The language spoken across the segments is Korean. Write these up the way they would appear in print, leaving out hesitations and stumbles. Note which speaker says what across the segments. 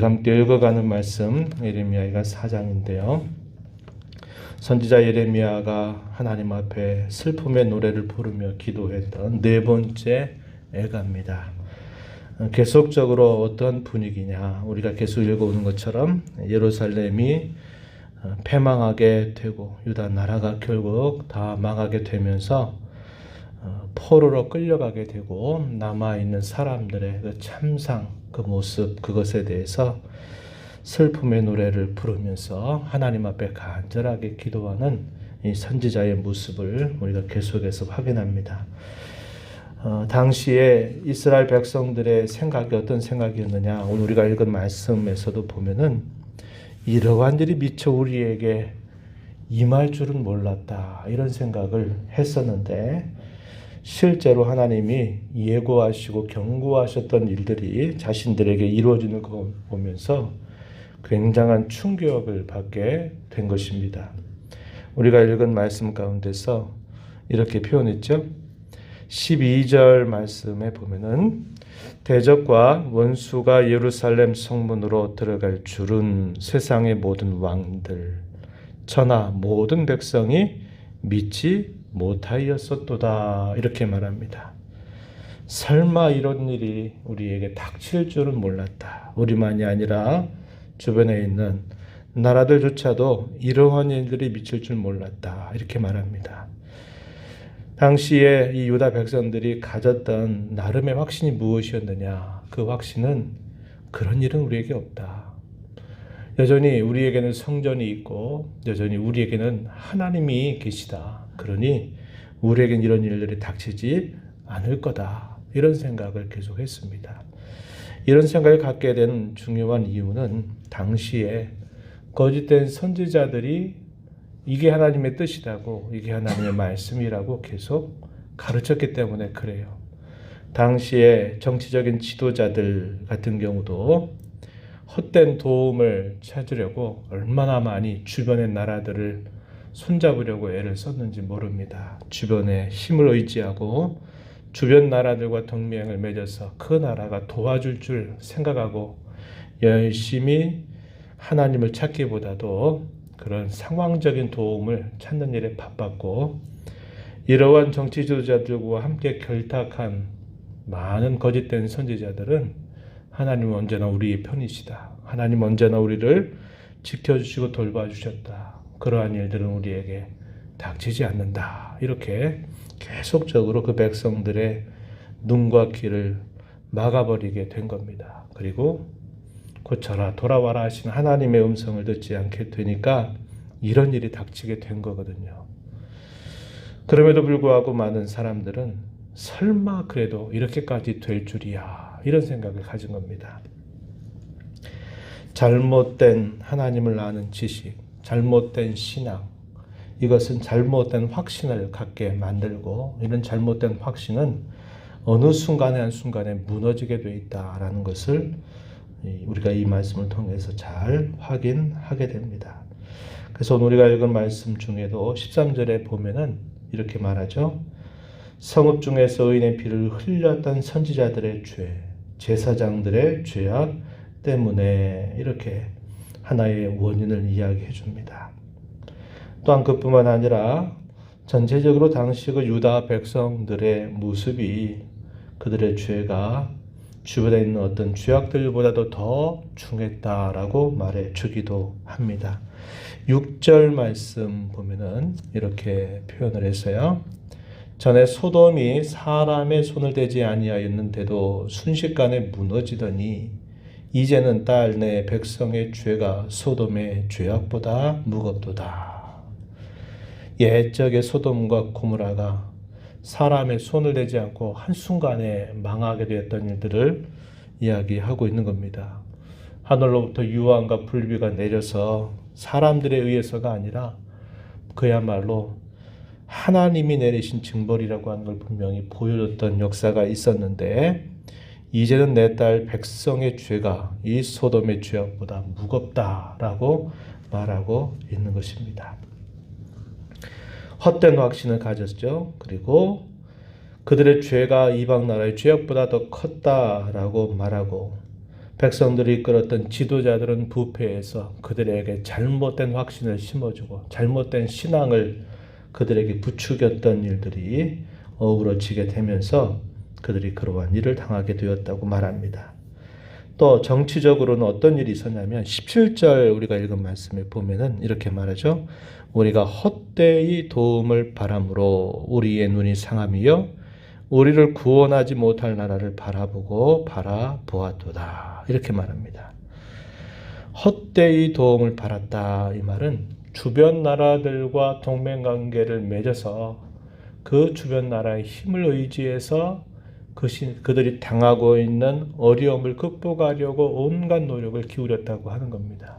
Speaker 1: 함께 읽어가는 말씀 예레미야가 4장인데요. 선지자 예레미야가 하나님 앞에 슬픔의 노래를 부르며 기도했던 네 번째 애가입니다. 계속적으로 어떤 분위기냐, 우리가 계속 읽어오는 것처럼 예루살렘이 패망하게 되고 유다 나라가 결국 다 망하게 되면서 포로로 끌려가게 되고 남아있는 사람들의 그 참상, 그 모습, 그것에 대해서 슬픔의 노래를 부르면서 하나님 앞에 간절하게 기도하는 이 선지자의 모습을 우리가 계속해서 확인합니다. 당시에 이스라엘 백성들의 생각이 어떤 생각이었느냐, 오늘 우리가 읽은 말씀에서도 보면은 이러한 일이 미처 우리에게 임할 줄은 몰랐다, 이런 생각을 했었는데 실제로 하나님이 예고하시고 경고하셨던 일들이 자신들에게 이루어지는 걸 보면서 굉장한 충격을 받게 된 것입니다. 우리가 읽은 말씀 가운데서 이렇게 표현했죠. 12절 말씀에 보면은 대적과 원수가 예루살렘 성문으로 들어갈 줄은 세상의 모든 왕들, 천하 모든 백성이 믿지 못하였었도다, 이렇게 말합니다. 설마 이런 일이 우리에게 닥칠 줄은 몰랐다. 우리만이 아니라 주변에 있는 나라들조차도 이러한 일들이 미칠 줄 몰랐다, 이렇게 말합니다. 당시에 이 유다 백성들이 가졌던 나름의 확신이 무엇이었느냐? 그 확신은 그런 일은 우리에게 없다. 여전히 우리에게는 성전이 있고 여전히 우리에게는 하나님이 계시다. 그러니 우리에겐 이런 일들이 닥치지 않을 거다, 이런 생각을 계속했습니다. 이런 생각을 갖게 된 중요한 이유는 당시에 거짓된 선지자들이 이게 하나님의 뜻이라고, 이게 하나님의 말씀이라고 계속 가르쳤기 때문에 그래요. 당시에 정치적인 지도자들 같은 경우도 헛된 도움을 찾으려고 얼마나 많이 주변의 나라들을 손잡으려고 애를 썼는지 모릅니다. 주변에 힘을 의지하고 주변 나라들과 동맹을 맺어서 그 나라가 도와줄 줄 생각하고 열심히 하나님을 찾기보다도 그런 상황적인 도움을 찾는 일에 바빴고, 이러한 정치 지도자들과 함께 결탁한 많은 거짓된 선지자들은 하나님은 언제나 우리의 편이시다, 하나님 언제나 우리를 지켜주시고 돌봐주셨다, 그러한 일들은 우리에게 닥치지 않는다, 이렇게 계속적으로 그 백성들의 눈과 귀를 막아버리게 된 겁니다. 그리고 고쳐라, 돌아와라 하시는 하나님의 음성을 듣지 않게 되니까 이런 일이 닥치게 된 거거든요. 그럼에도 불구하고 많은 사람들은 설마 그래도 이렇게까지 될 줄이야, 이런 생각을 가진 겁니다. 잘못된 하나님을 아는 지식, 잘못된 신앙, 이것은 잘못된 확신을 갖게 만들고, 이런 잘못된 확신은 어느 순간에 한순간에 무너지게 돼 있다라는 것을 우리가 이 말씀을 통해서 잘 확인하게 됩니다. 그래서 오늘 우리가 읽은 말씀 중에도 13절에 보면은 이렇게 말하죠. 성읍 중에서 의인의 피를 흘렸던 선지자들의 죄, 제사장들의 죄악 때문에, 이렇게 하나의 원인을 이야기해 줍니다. 또한 그뿐만 아니라 전체적으로 당시 그 유다 백성들의 모습이, 그들의 죄가 주변에 있는 어떤 죄악들보다도 더 중했다라고 말해 주기도 합니다. 6절 말씀 보면은 이렇게 표현을 했어요. 전에 소돔이 사람의 손을 대지 아니하였는데도 순식간에 무너지더니 이제는 딸 내 백성의 죄가 소돔의 죄악보다 무겁도다. 옛적의 소돔과 고모라가 사람의 손을 대지 않고 한순간에 망하게 되었던 일들을 이야기하고 있는 겁니다. 하늘로부터 유황과 불비가 내려서 사람들에 의해서가 아니라 그야말로 하나님이 내리신 징벌이라고 하는 걸 분명히 보여줬던 역사가 있었는데, 이제는 내 딸 백성의 죄가 이 소돔의 죄악보다 무겁다라고 말하고 있는 것입니다. 헛된 확신을 가졌죠. 그리고 그들의 죄가 이방 나라의 죄악보다 더 컸다라고 말하고, 백성들이 이끌었던 지도자들은 부패해서 그들에게 잘못된 확신을 심어주고 잘못된 신앙을 그들에게 부추겼던 일들이 어우러지게 되면서 그들이 그러한 일을 당하게 되었다고 말합니다. 또 정치적으로는 어떤 일이 있었냐면 17절 우리가 읽은 말씀에 보면은 이렇게 말하죠. 우리가 헛되이 도움을 바람으로 우리의 눈이 상함이여 우리를 구원하지 못할 나라를 바라보았도다. 이렇게 말합니다. 헛되이 도움을 바랐다. 이 말은 주변 나라들과 동맹관계를 맺어서 그 주변 나라의 힘을 의지해서 그들이 당하고 있는 어려움을 극복하려고 온갖 노력을 기울였다고 하는 겁니다.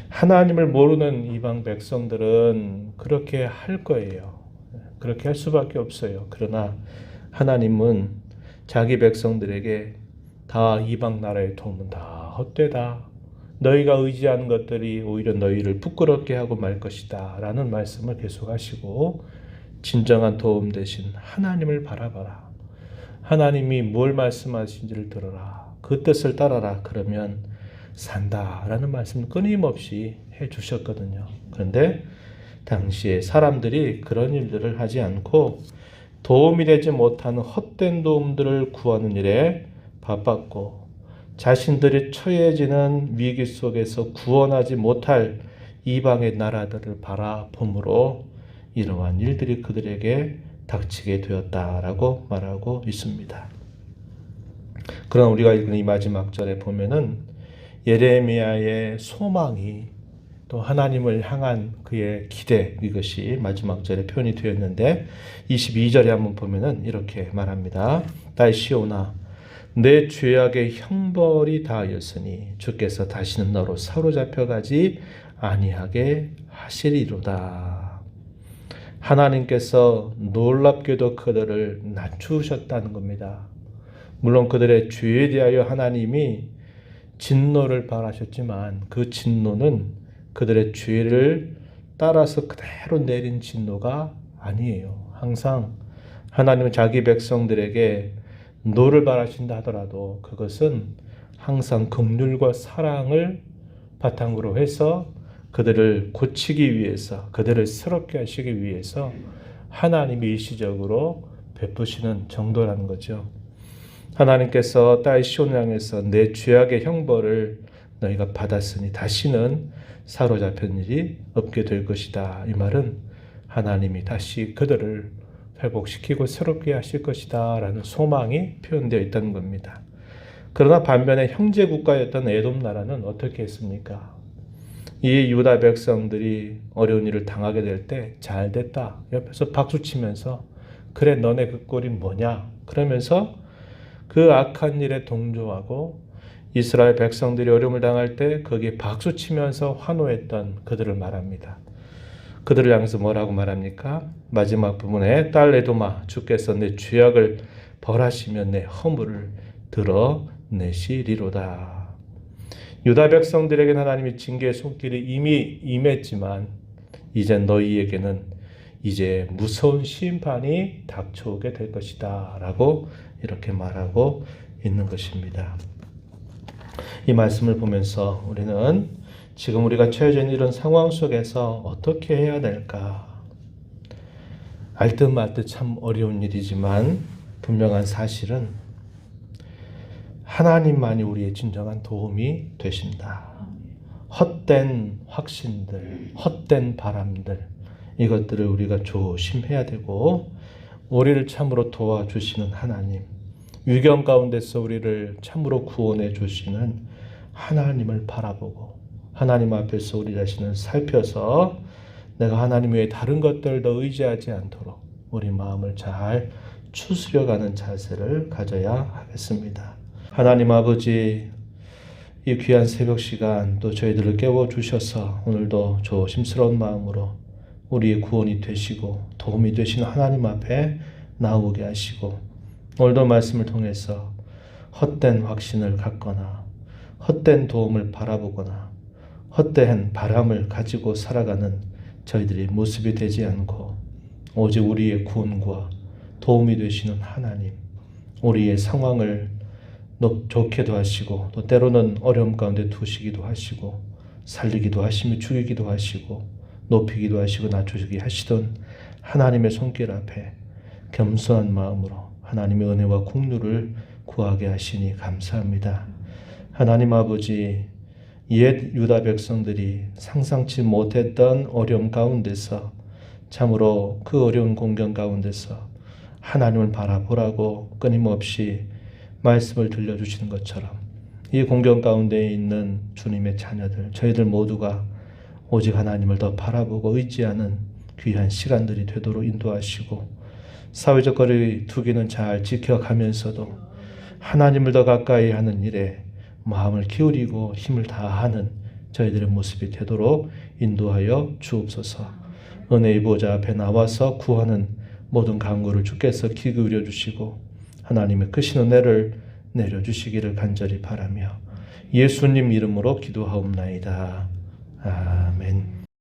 Speaker 1: 하나님을 모르는 이방 백성들은 그렇게 할 거예요. 그렇게 할 수밖에 없어요. 그러나 하나님은 자기 백성들에게 다 이방 나라의 도움은 다 헛되다. 너희가 의지하는 것들이 오히려 너희를 부끄럽게 하고 말 것이다. 라는 말씀을 계속하시고 진정한 도움 대신 하나님을 바라봐라. 하나님이 뭘 말씀하신지를 들어라. 그 뜻을 따라라. 그러면 산다라는 말씀을 끊임없이 해주셨거든요. 그런데 당시에 사람들이 그런 일들을 하지 않고 도움이 되지 못하는 헛된 도움들을 구하는 일에 바빴고 자신들이 처해지는 위기 속에서 구원하지 못할 이방의 나라들을 바라봄으로 이러한 일들이 그들에게 닥치게 되었다라고 말하고 있습니다. 그러나 우리가 읽은 이 마지막 절에 보면은 예레미야의 소망이 또 하나님을 향한 그의 기대, 이것이 마지막 절에 표현이 되었는데 22절에 한번 보면은 이렇게 말합니다. 나의 시온아, 내 죄악의 형벌이 닿았으니 주께서 다시는 너로 사로잡혀가지 아니하게 하시리로다. 하나님께서 놀랍게도 그들을 낮추셨다는 겁니다. 물론 그들의 죄에 대하여 하나님이 진노를 바라셨지만 그 진노는 그들의 죄를 따라서 그대로 내린 진노가 아니에요. 항상 하나님은 자기 백성들에게 노를 바라신다 하더라도 그것은 항상 긍휼과 사랑을 바탕으로 해서 그들을 고치기 위해서, 그들을 새롭게 하시기 위해서 하나님이 일시적으로 베푸시는 정도라는 거죠. 하나님께서 딸 시온을 향해서 내 죄악의 형벌을 너희가 받았으니 다시는 사로잡힌 일이 없게 될 것이다. 이 말은 하나님이 다시 그들을 회복시키고 새롭게 하실 것이다 라는 소망이 표현되어 있다는 겁니다. 그러나 반면에 형제 국가였던 에돔 나라는 어떻게 했습니까? 이 유다 백성들이 어려운 일을 당하게 될 때 잘 됐다. 옆에서 박수치면서 그래 너네 그 꼴이 뭐냐? 그러면서 그 악한 일에 동조하고 이스라엘 백성들이 어려움을 당할 때 거기에 박수치면서 환호했던 그들을 말합니다. 그들을 향해서 뭐라고 말합니까? 마지막 부분에 딸 에돔아 주께서 내 죄악을 벌하시며 내 허물을 드러내시리로다. 유다 백성들에게는 하나님이 징계의 손길이 이미 임했지만 이제 너희에게는 이제 무서운 심판이 닥쳐오게 될 것이다 라고 이렇게 말하고 있는 것입니다. 이 말씀을 보면서 우리는 지금 우리가 처해져 있는 이런 상황 속에서 어떻게 해야 될까? 알듯 말듯 참 어려운 일이지만 분명한 사실은 하나님만이 우리의 진정한 도움이 되신다. 헛된 확신들, 헛된 바람들, 이것들을 우리가 조심해야 되고 우리를 참으로 도와주시는 하나님, 위경 가운데서 우리를 참으로 구원해 주시는 하나님을 바라보고 하나님 앞에서 우리 자신을 살펴서 내가 하나님 외에 다른 것들을 더 의지하지 않도록 우리 마음을 잘 추스려가는 자세를 가져야 하겠습니다. 하나님 아버지, 이 귀한 새벽 시간 또 저희들을 깨워주셔서 오늘도 조심스러운 마음으로 우리의 구원이 되시고 도움이 되시는 하나님 앞에 나오게 하시고 오늘도 말씀을 통해서 헛된 확신을 갖거나 헛된 도움을 바라보거나 헛된 바람을 가지고 살아가는 저희들의 모습이 되지 않고 오직 우리의 구원과 도움이 되시는 하나님, 우리의 상황을 좋게도 하시고 또 때로는 어려움 가운데 두시기도 하시고 살리기도 하시며 죽이기도 하시고 높이기도 하시고 낮추시기 하시던 하나님의 손길 앞에 겸손한 마음으로 하나님의 은혜와 긍휼을 구하게 하시니 감사합니다. 하나님 아버지, 옛 유다 백성들이 상상치 못했던 어려움 가운데서 참으로 그 어려운 공경 가운데서 하나님을 바라보라고 끊임없이 말씀을 들려주시는 것처럼 이 공경 가운데 있는 주님의 자녀들, 저희들 모두가 오직 하나님을 더 바라보고 의지하는 귀한 시간들이 되도록 인도하시고 사회적 거리 두기는 잘 지켜가면서도 하나님을 더 가까이 하는 일에 마음을 기울이고 힘을 다하는 저희들의 모습이 되도록 인도하여 주옵소서. 은혜의 보좌 앞에 나와서 구하는 모든 간구를 주께서 귀 기울여 주시고 하나님의 크신 은혜를 내려주시기를 간절히 바라며 예수님 이름으로 기도하옵나이다.